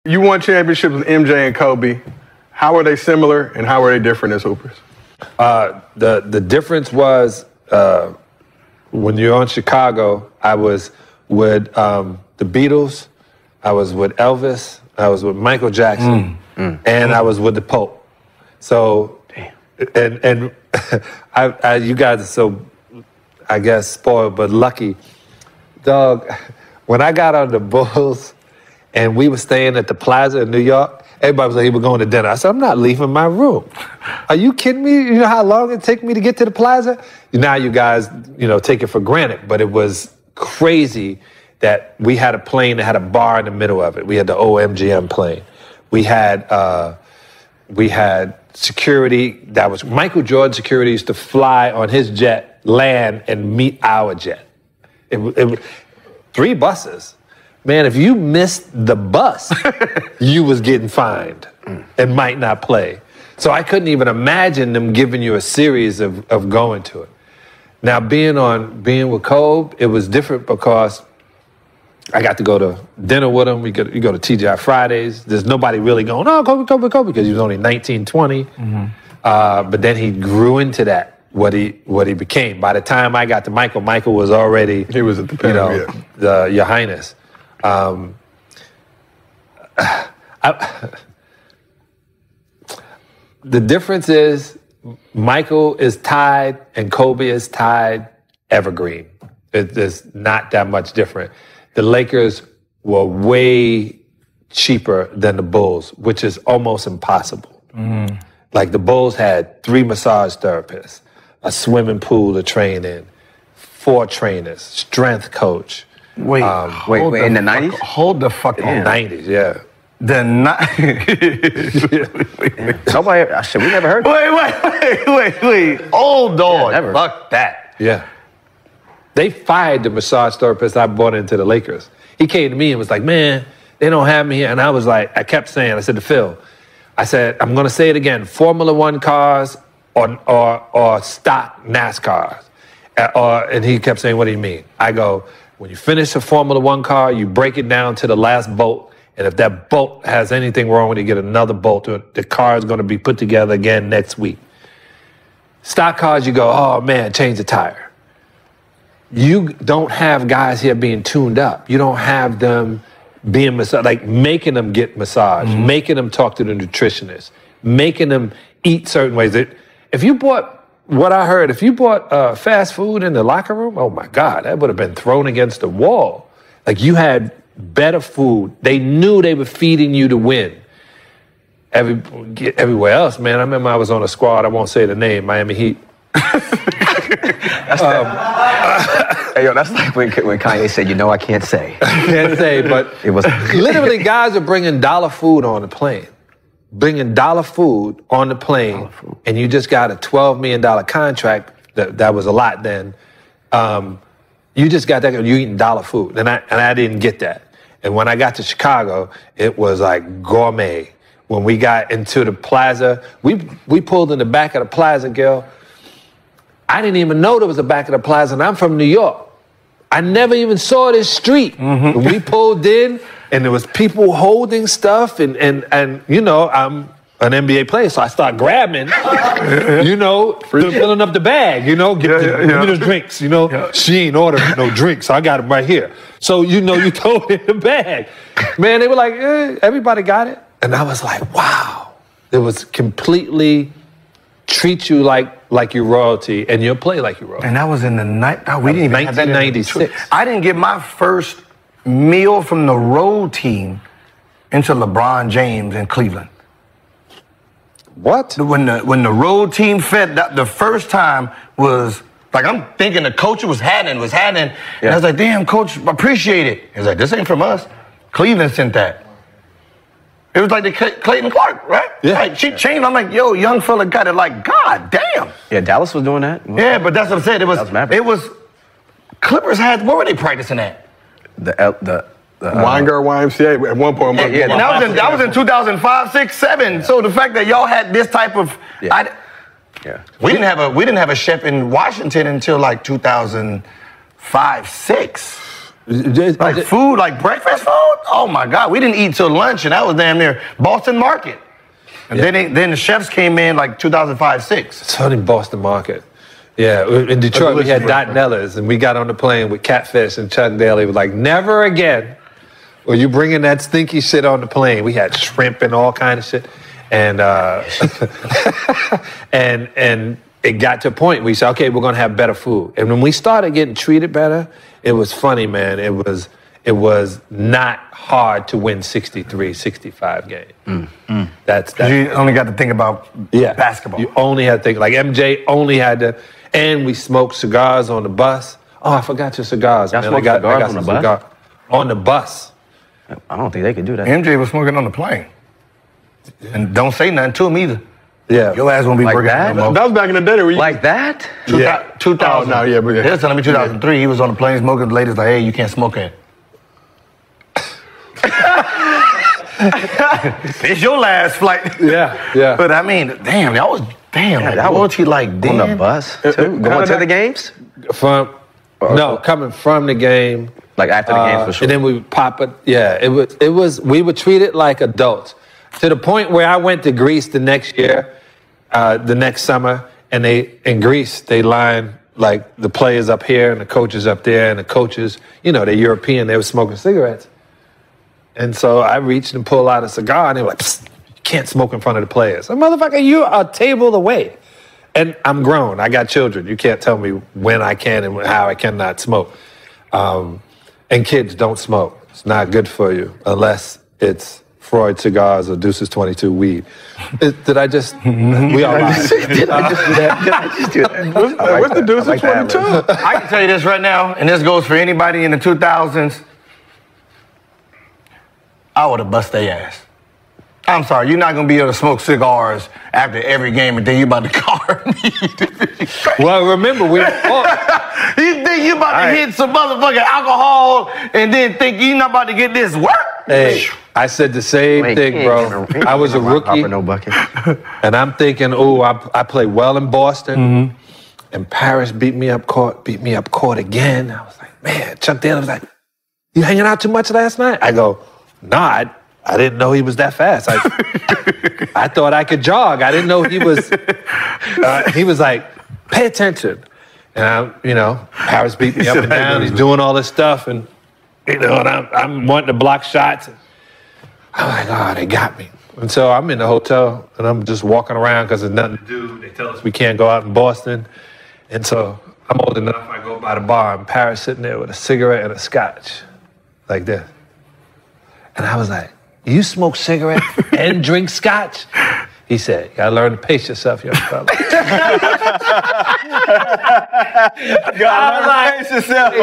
You won championships with MJ and Kobe. How are they similar and how are they different as hoopers? The difference was when you're in Chicago, I was with the Beatles, I was with Elvis, I was with Michael Jackson, and I was with the Pope. So, and you guys are so, I guess, spoiled but lucky. Dog, when I got on the Bulls and we were staying at the Plaza in New York, everybody was like, hey, we're going to dinner. I said, I'm not leaving my room. Are you kidding me? You know how long it take me to get to the Plaza? Now you guys, take it for granted, but it was crazy that we had a plane that had a bar in the middle of it. We had the OMGM plane. We had security that was, Michael Jordan security used to fly on his jet, land, and meet our jet. It 3 buses. Man, if you missed the bus, you was getting fined and might not play. So I couldn't even imagine them giving you a series of going to it. Now, being with Kobe, it was different because I got to go to dinner with him. You go to TGI Fridays. There's nobody really going, oh, Kobe, because he was only 19, 20. But then he grew into that. What he became. By the time I got to Michael was already, he was at the pyramid. Your Highness. The difference is Michael is tied and Kobe is tied evergreen. It's not that much different. The Lakers were way cheaper than the Bulls, which is almost impossible. Like the Bulls had 3 massage therapists, a swimming pool to train in, 4 trainers, strength coach. Wait, in the 90s? Hold the fuck on. 90s, yeah. The Nobody, shit, we never heard that. Wait. Hold on. Never. Fuck that. Yeah. They fired the massage therapist I brought into the Lakers. He came to me and was like, man, they don't have me here. And I was like, I kept saying, I said to Phil, I said, I'm going to say it again, Formula One cars or stock NASCARs. And he kept saying, what do you mean? I go, when you finish a Formula One car, you break it down to the last bolt. And if that bolt has anything wrong with it, you get another bolt. The car is going to be put together again next week. Stock cars, you go, oh man, change the tire. You don't have guys here being tuned up. You don't have them being massaged, like making them get massaged, making them talk to the nutritionist, making them eat certain ways. If you bought, what I heard, if you bought fast food in the locker room, oh my God, that would have been thrown against the wall. Like you had better food. They knew they were feeding you to win. Everywhere else, man, I remember I was on a squad, I won't say the name, Miami Heat. Hey, yo, that's like when Kanye said, I can't say. Can't say, but it was literally guys are bringing $1 food on the plane. Bringing $1 food on the plane, and you just got a $12 million contract. That was a lot then. You just got that, you eating $1 food. And I didn't get that. And when I got to Chicago, it was like gourmet. When we got into the Plaza, we pulled in the back of the Plaza, Gil. I didn't even know there was a back of the Plaza, and I'm from New York. I never even saw this street. We pulled in, and there was people holding stuff, and I'm an NBA player, so I start grabbing, filling up the bag, give me the drinks, She ain't ordering no drinks, so I got them right here. So, you throw it in the bag. Man, they were like, everybody got it. And I was like, wow. It was completely treat you like you're royalty, and you'll play like you're royalty. And that was in the night. We didn't even have that in 1996. I didn't get my first meal from the road team until LeBron James in Cleveland. What? When the road team fed, the first time was like, I'm thinking the coach was happening. And I was like, damn, coach, appreciate it. He was like, this ain't from us. Cleveland sent that. It was like the Clayton Clark, right? Yeah. Like, she changed. I'm like, yo, young fella got it like, God damn. Yeah, Dallas was doing that. Yeah, but that's what I'm saying. It was Clippers had, where were they practicing at? The Weingart YMCA at one point. And that was in 2005, 6, 7. Yeah. So the fact that y'all had this type of, we didn't have a chef in Washington until like 2005, 6. Like food, like breakfast food? Oh my God, we didn't eat till lunch, and that was damn near Boston Market. And then the chefs came in like 2005-06. It's funny, Boston Market. Yeah, in Detroit we had Dot Neller's, and we got on the plane with Catfish, and Chuck Daly was like, never again will you bringing that stinky shit on the plane. We had shrimp and all kind of shit. And and it got to a point where we said, okay, we're going to have better food. And when we started getting treated better, it was funny, man. It was not hard to win 63, 65 games. That's you only got to think about basketball. You only had to think, like MJ only had to, and we smoked cigars on the bus. Oh, I forgot your cigars, man. I got some cigars on the bus. I don't think they could do that. MJ was smoking on the plane. And don't say nothing to him either. Yeah. Your ass won't be like working that? no more. That was back in the day. Like that? 2000. Oh, no, yeah, but They was telling me 2003, he was on the plane smoking. The ladies like, hey, you can't smoke in. It's your last flight. Yeah. But I mean, damn, that was loyalty like damn. On the bus, too? Going to the games? Coming from the game. Like after the games, for sure. And then we would pop it. Yeah, it was, we were treated like adults. To the point where I went to Greece the next year, the next summer, and in Greece, they lined like the players up here and the coaches up there, and the coaches, they're European, they were smoking cigarettes. And so I reached and pulled out a cigar, and they were like, psst, you can't smoke in front of the players. Motherfucker, you're a table away. And I'm grown, I got children. You can't tell me when I can and how I cannot smoke. And kids, don't smoke. It's not good for you unless it's Freud cigars or Deuces 22 weed. Did I just? We all lied. Did I just do that? Did I just do that? What's the Deuces 22? I can tell you this right now, and this goes for anybody in the 2000s. I would have bust their ass. I'm sorry, you're not going to be able to smoke cigars after every game and then you about to car me. Well, remember, you think you about to hit some motherfucking alcohol and then think you're not about to get this work? Hey, I said the same thing, bro. I was a rookie, no bucket. and I'm thinking, I played well in Boston, and Paris beat me up court again. I was like, man, Chuck Daly was like, you hanging out too much last night? I go, nah, I didn't know he was that fast. I thought I could jog. I didn't know he was. He was like, pay attention. And Paris beat me up and down. He's doing all this stuff, and and I'm wanting to block shots. And I'm like, oh, they got me. And so I'm in the hotel, and I'm just walking around because there's nothing to do. They tell us we can't go out in Boston. And so I'm old enough, I go by the bar, and Paris sitting there with a cigarette and a scotch, like this. And I was like, you smoke cigarettes and drink scotch? He said, you gotta learn to pace yourself, young fella. Pace yourself.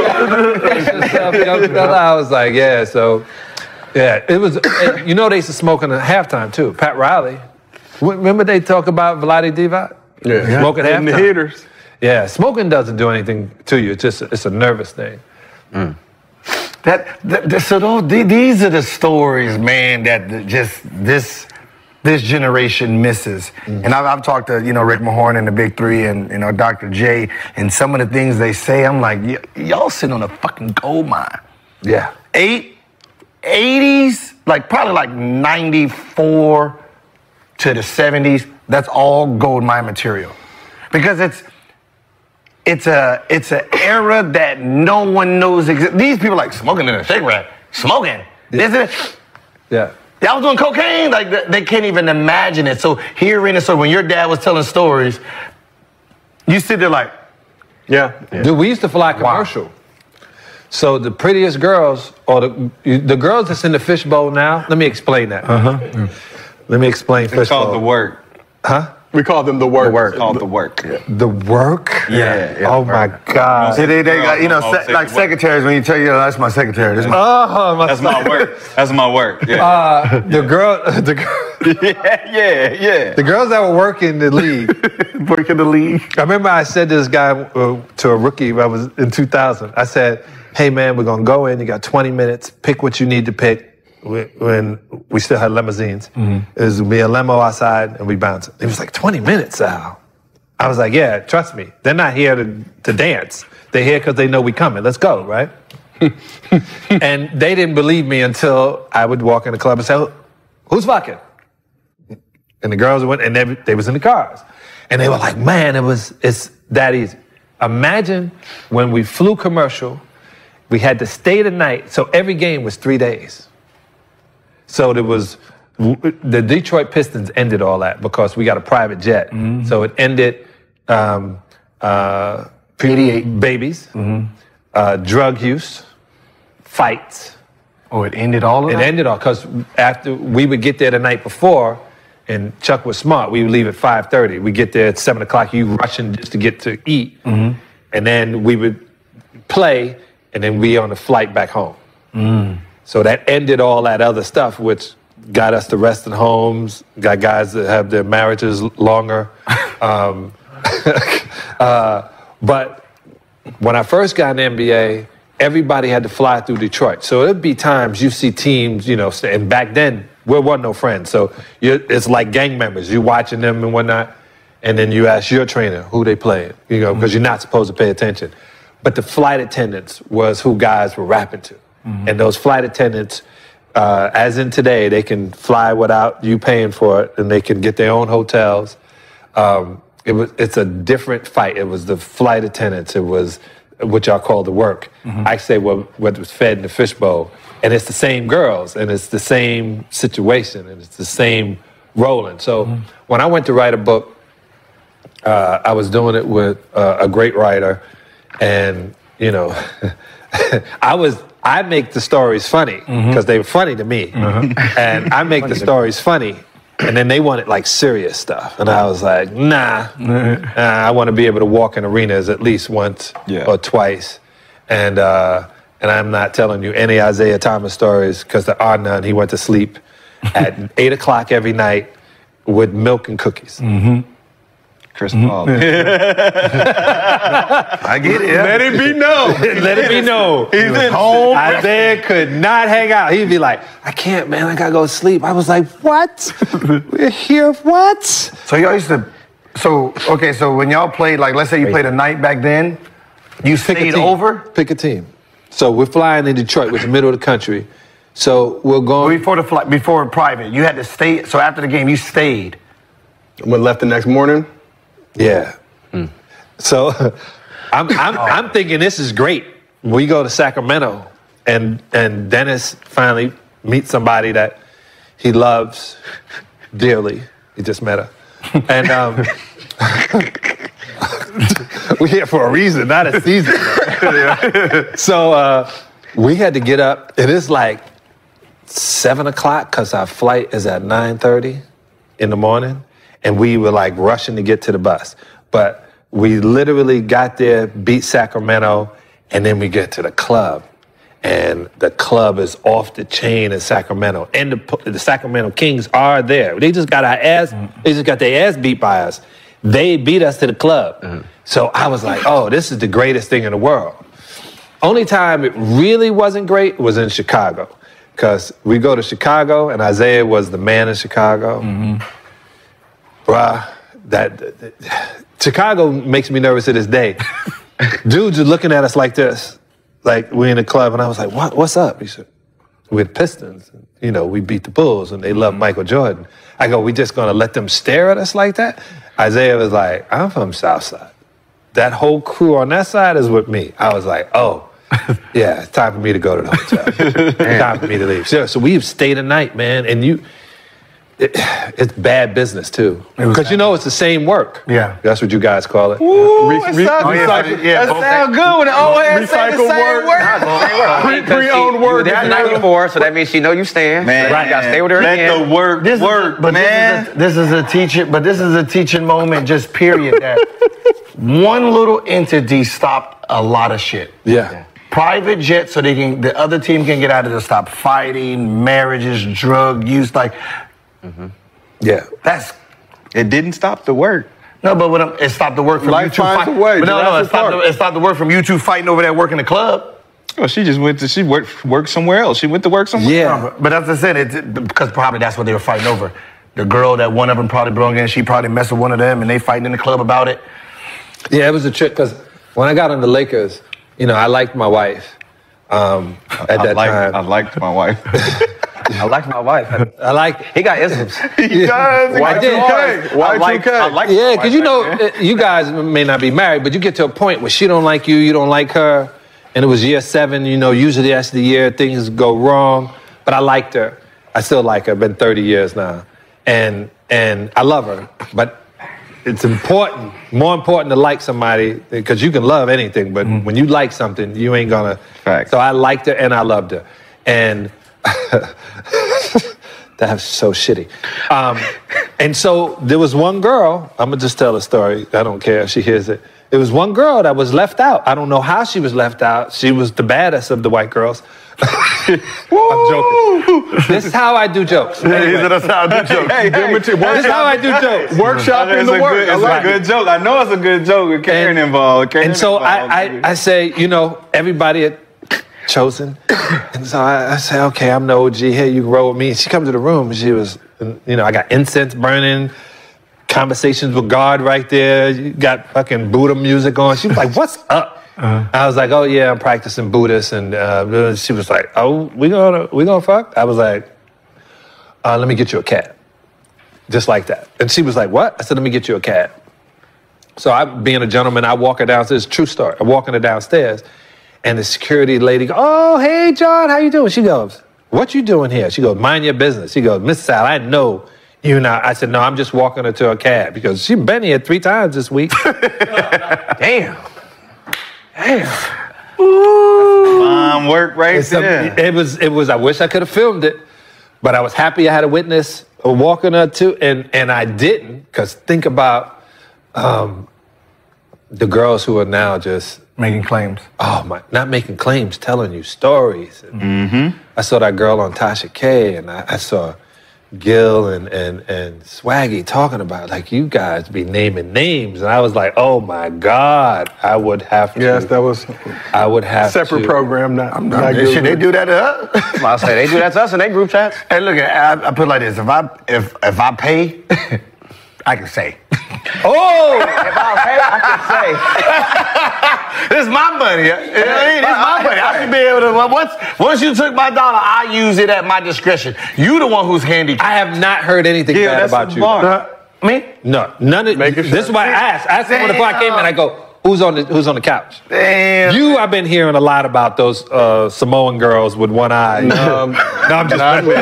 Pace yourself, young fella. I was like, yeah, so, yeah. It was, they used to smoke in the halftime, too. Pat Riley. Remember they talk about Vlade Divac? Yeah. Smoke at halftime. And the hitters. Yeah, smoking doesn't do anything to you. It's a nervous thing. These are the stories, man, that just this generation misses. And I've talked to Rick Mahorn and the Big Three and Dr. J, and some of the things they say, I'm like, y'all sitting on a fucking gold mine. Yeah. 80s, probably 94 to the 70s. That's all gold mine material, because it's an era that no one knows exists. These people smoking in a cigarette, smoking. Yeah. Y'all was doing cocaine? They can't even imagine it. So hearing it, so when your dad was telling stories, you sit there yeah. Dude, we used to fly commercial. Wow. So the prettiest girls, or the girls that's in the fishbowl now, let me explain that. Let me explain fishbowl. It's called the work. Huh? We call them the work. It's called the work. Yeah. The work? Yeah. Oh my God. They got, secretaries, when you tell you, that's my secretary. That's my work. That's my work. Yeah. The girl. Yeah. The girls that were working the league. Working the league. I remember I said to this guy, to a rookie, I was in 2000. I said, hey man, we're going to go in. You got 20 minutes. Pick what you need to pick. When we still had limousines. It was me a limo outside and we bounced. It was 20 minutes, Al. I was like, yeah, trust me. They're not here to dance. They're here because they know we coming. Let's go, right? And they didn't believe me until I would walk in the club and say, who's fucking? And the girls went, and they was in the cars. And they were like, man, it's that easy. Imagine when we flew commercial, we had to stay the night, so every game was 3 days. So there was, the Detroit Pistons ended all that because we got a private jet. So it ended 88 babies, drug use, fights. Oh, it ended all of that? It ended all, because after we would get there the night before, and Chuck was smart, we would leave at 5:30. We get there at 7 o'clock, you rushing just to get to eat. And then we would play, and then we on the flight back home. So that ended all that other stuff, which got us the rest in homes, got guys that have their marriages longer. But when I first got in the NBA, everybody had to fly through Detroit. So there'd be times you see teams, you know, and back then, we weren't no friends. So it's like gang members. You're watching them and whatnot, and then you ask your trainer who they playing, you know, because you're not supposed to pay attention. But the flight attendants was who guys were rapping to. And those flight attendants, as in today, they can fly without you paying for it, and they can get their own hotels. It's a different fight. It was the flight attendants. It was what y'all call the work. I say what was fed in the fishbowl. And it's the same girls, and it's the same situation, and it's the same rolling. So when I went to write a book, I was doing it with a great writer, and, you know, I make the stories funny because they were funny to me. And I make the stories funny, and then they wanted like serious stuff. And I was like, nah, I want to be able to walk in arenas at least once or twice. And I'm not telling you any Isaiah Thomas stories because there are none. He went to sleep at 8 o'clock every night with milk and cookies. Chris Paul. I get it. Let it be known. Let it be known. He's at home. Isaiah could not hang out. He'd be like, I can't, man. I got to go to sleep. I was like, what? We're here, what? So y'all used to, so when y'all played, like, let's say you played a night back then, you stayed over? Pick a team. So we're flying in Detroit, which is the middle of the country. So we're going... Before the flight, before private, you had to stay, so after the game, you stayed. But left the next morning? Yeah. So I'm thinking this is great. We go to Sacramento, and Dennis finally meets somebody that he loves dearly. He just met her. And we're here for a reason, not a season. So we had to get up, and it's like 7 o'clock because our flight is at 9:30 in the morning, and we were like rushing to get to the bus. But we literally got there, beat Sacramento, and then we get to the club. And the club is off the chain in Sacramento. And the Sacramento Kings are there. They just got their ass beat by us. They beat us to the club. So I was like, oh, this is the greatest thing in the world. Only time it really wasn't great was in Chicago. Because we go to Chicago, and Isaiah was the man in Chicago. Bruh, Chicago makes me nervous to this day. Dudes are looking at us like this. Like, we're in the club, and I was like, what's up? He said, we're the Pistons. You know, we beat the Bulls, and they love Michael Jordan. I go, we just going to let them stare at us like that? Isaiah was like, I'm from Southside. That whole crew on that side is with me. I was like, oh, yeah, it's time for me to go to the hotel. Time for me to leave. So we've stayed a night, man, and it's bad business, too. Because, you know, it's the same work. Yeah. That's what you guys call it. Ooh, that sounds good when the old head say the same work. Pre-owned work. You're there the night before, so that means she know you staying. Man, right. You gotta stay with her let again. the work work, man. This is a teaching moment, just period. That one little entity stopped a lot of shit. Yeah. Private jet, so the other team can get out of there, stop fighting, marriages, drug use, like. Yeah. It didn't stop the work. No, but it stopped the work from Life you two finds fighting. a way. But no, it stopped the work from you two fighting over that work in the club. Oh, she just worked somewhere else. She went to work somewhere else. Yeah. But as I said, because probably that's what they were fighting over. The girl that one of them probably belonged in, she probably messed with one of them, and they fighting in the club about it. Yeah, it was a trick, because when I got on the Lakers, you know, I liked my wife, at that time. I liked my wife. I like my wife. I like. He got isms. He does. Y2K. I like Yeah, because you know, you guys may not be married, but you get to a point where she don't like you, you don't like her, and it was year 7. You know, usually that's the year things go wrong. But I liked her. I still like her. Been 30 years now, and I love her. But it's important, more important to like somebody, because you can love anything, but when you like something, you ain't gonna. Fact. So I liked her and I loved her, and that's so shitty. And so there was one girl. I'm gonna just tell a story. I don't care if she hears it. There was one girl that was left out. I don't know how she was left out. She was the baddest of the white girls. I'm joking. This is how I do jokes. Anyway. That's how I do jokes. This is how I do jokes. Workshop in the work. It's a good joke. I know it's a good joke with Karen involved. And so I say, you know, everybody had chosen. And so I say, okay, I'm the OG. Hey, you can roll with me. And she comes to the room and she was, you know, I got incense burning, conversations with God right there. You got fucking Buddha music on. She was like, what's up? I was like, oh yeah, I'm practicing Buddhist. And she was like, oh, we gonna fuck? I was like, let me get you a cat. Just like that. And she was like, what? I said, let me get you a cat. So I, being a gentleman, I walk her downstairs. True story. I'm walking her downstairs. And the security lady goes, oh, hey, John, how you doing? She goes, what you doing here? She goes, mind your business. She goes, Miss Sal, I know you now. I said, no, I'm just walking her to a cab because she's been here 3 times this week. Damn. Fine work right there. It was, I wish I could have filmed it, but I was happy I had a witness walking her too, and I didn't, because think about the girls who are now just Making claims. Oh my! Not making claims, telling you stories. I saw that girl on Tasha K, and I saw Gil and Swaggy talking about, like, you guys be naming names, and I was like, oh my God, I would have to. Yes, that was. I would have separate to. program. Not Should they do that to us? I'll say they do that to us in their group chats. Hey, look, I put it like this: if I pay, I can say. Oh, if I pay, I can say. This is my money. You know what I mean? It's my money. I should be able to. Once you took my dollar, I use it at my discretion. You the one who's handicapped. I have not heard anything bad about you. Me? No, none of. This is why I asked. I asked someone before I came in. I go, who's on the couch? Damn. You, I've been hearing a lot about those Samoan girls with one eye. No, I'm just. You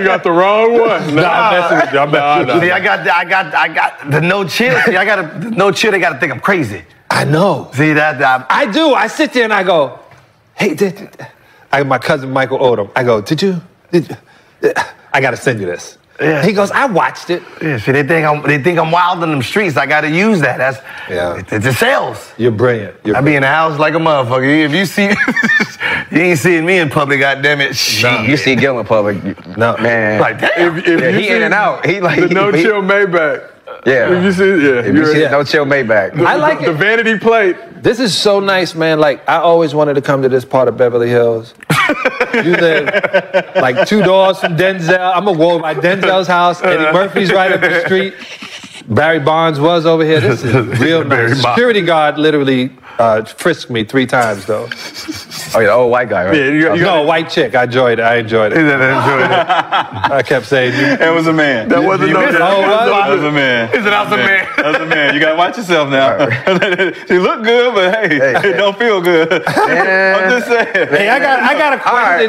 got the wrong one. I'm messing with you. See, I got the no chill. See, I got the no chill. They got to think I'm crazy. I know. See that? I do. I sit there and I go, hey, my cousin Michael Odom. I go, did you? I got to send you this. Yeah. He goes, I watched it. Yeah, see, they think I'm wild in them streets. I got to use that. It's a sales. You're brilliant. I be in the house like a motherfucker. If you see, you ain't seeing me in public, goddammit. No, you see Gil in public. No, man. Like, damn. If you he in and out. He like the no chill Maybach. Yeah. If you see, no chill Maybach. I like the vanity plate. This is so nice, man. Like, I always wanted to come to this part of Beverly Hills. You live like 2 doors from Denzel. I'm gonna walk by Denzel's house. Eddie Murphy's right up the street. Barry Bonds was over here. This is real nice. Security guard literally frisked me 3 times, though. Oh, yeah, the old white guy, right? Yeah, no, white chick. I enjoyed it. I enjoyed it. I kept saying, it was a man. That wasn't no. That was a man. He said, I was a man. That was a man. You gotta watch yourself now. She look good, but hey, it don't feel good. I'm just saying. hey, I got a question.